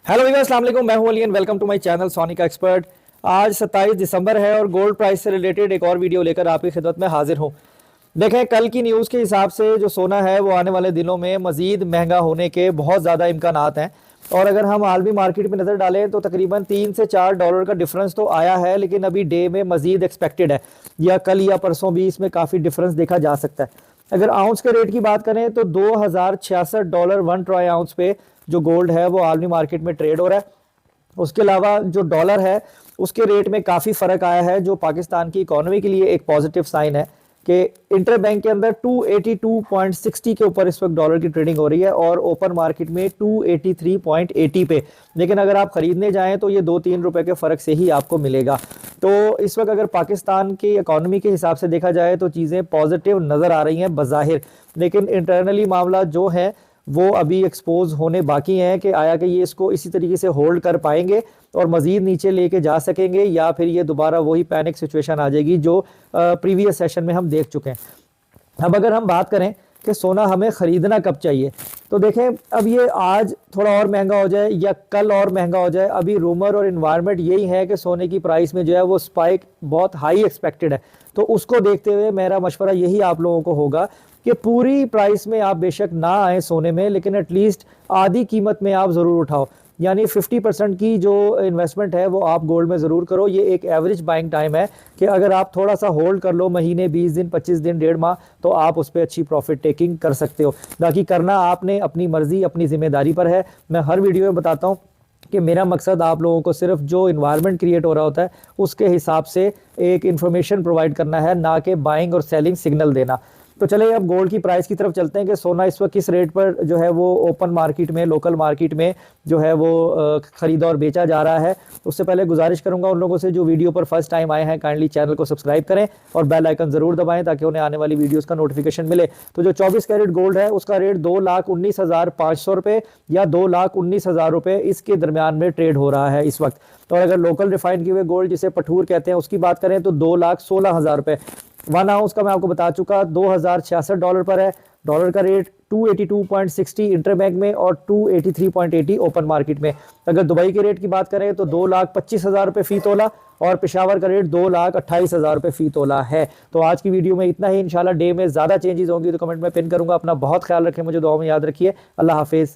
Hello Weaver, अस्सलाम वालेकुम। मैं हूं Ali and welcome to my channel सोनी का एक्सपर्ट। आज 27 दिसंबर है और गोल्ड प्राइस से रिलेटेड एक और वीडियो लेकर आपकी खिदमत में हाजिर हूं। देखें, कल की न्यूज़ के हिसाब से जो सोना है वो आने वाले दिनों में मज़ीद महंगा होने के बहुत ज़्यादा इम्कानात हैं। और अगर हम आलमी मार्केट में नज़र डालें तो तकरीबन $3 से $4 का डिफरेंस तो आया है, लेकिन अभी डे में मज़ीद एक्सपेक्टेड है, या कल या परसों भी इसमें काफ़ी डिफरेंस देखा जा सकता है। अगर आउंस के रेट की बात करें तो $2066 1 ट्राई आउंस पे जो गोल्ड है वो आलमी मार्केट में ट्रेड हो रहा है। उसके अलावा जो डॉलर है उसके रेट में काफ़ी फ़र्क आया है, जो पाकिस्तान की इकोनॉमी के लिए एक पॉजिटिव साइन है कि इंटर बैंक के अंदर 282.60 के ऊपर इस वक्त डॉलर की ट्रेडिंग हो रही है और ओपन मार्केट में 283.80 पे। लेकिन अगर आप खरीदने जाएं तो ये 2-3 रुपए के फ़र्क से ही आपको मिलेगा। तो इस वक्त अगर पाकिस्तान की इकोनॉमी के हिसाब से देखा जाए तो चीज़ें पॉजिटिव नज़र आ रही हैं बज़ाहिर, लेकिन इंटरनली मामला जो है वो अभी एक्सपोज होने बाकी हैं कि आया कि ये इसको इसी तरीके से होल्ड कर पाएंगे और मज़ीद नीचे लेके जा सकेंगे, या फिर ये दोबारा वही पैनिक सिचुएशन आ जाएगी जो प्रीवियस सेशन में हम देख चुके हैं। अब अगर हम बात करें कि सोना हमें ख़रीदना कब चाहिए, तो देखें, अब ये आज थोड़ा और महंगा हो जाए या कल और महंगा हो जाए, अभी रूमर और इन्वायरमेंट यही है कि सोने की प्राइस में जो है वो स्पाइक बहुत हाई एक्सपेक्टेड है। तो उसको देखते हुए मेरा मशवरा यही आप लोगों को होगा कि पूरी प्राइस में आप बेशक ना आए सोने में, लेकिन एटलीस्ट आधी कीमत में आप ज़रूर उठाओ, यानी 50% की जो इन्वेस्टमेंट है वो आप गोल्ड में ज़रूर करो। ये एक एवरेज बाइंग टाइम है कि अगर आप थोड़ा सा होल्ड कर लो, महीने 20 दिन 25 दिन 1.5 माह, तो आप उस पर अच्छी प्रॉफिट टेकिंग कर सकते हो। बाकी करना आपने अपनी मर्ज़ी अपनी ज़िम्मेदारी पर है। मैं हर वीडियो में बताता हूँ कि मेरा मकसद आप लोगों को सिर्फ जो इन्वायरमेंट क्रिएट हो रहा होता है उसके हिसाब से एक इन्फॉर्मेशन प्रोवाइड करना है, ना कि बाइंग और सेलिंग सिग्नल देना। तो चले अब गोल्ड की प्राइस की तरफ चलते हैं कि सोना इस वक्त किस रेट पर जो है वो ओपन मार्केट में, लोकल मार्केट में जो है वो ख़रीदा और बेचा जा रहा है। उससे पहले गुजारिश करूंगा उन लोगों से जो वीडियो पर फर्स्ट टाइम आए हैं, काइंडली चैनल को सब्सक्राइब करें और बेल आइकन ज़रूर दबाएं ताकि उन्हें आने वाली वीडियोज़ का नोटिफिकेशन मिले। तो जो 24 कैरेट गोल्ड है उसका रेट 2,19,500 रुपये या 2,19,000 रुपये इसके दरमियान में ट्रेड हो रहा है इस वक्त। और अगर लोकल रिफाइंड किए हुए गोल्ड जिसे पठूर कहते हैं उसकी बात करें तो 2,16,000 रुपये। 1 आउंस का मैं आपको बता चुका $2066 पर है। डॉलर का रेट 282.60 इंटर बैंक में और 283.80 ओपन मार्केट में। अगर दुबई के रेट की बात करें तो 2,25,000 रुपये फ़ी तोला और पेशावर का रेट 2,28,000 रुपये फ़ी तोला है। तो आज की वीडियो में इतना ही। इंशाल्लाह डे में ज़्यादा चेंजेस होंगी तो कमेंट में पिन करूंगा। अपना बहुत ख्याल रखें, मुझे दुआ में याद रखिए। अल्लाह हाफिज़।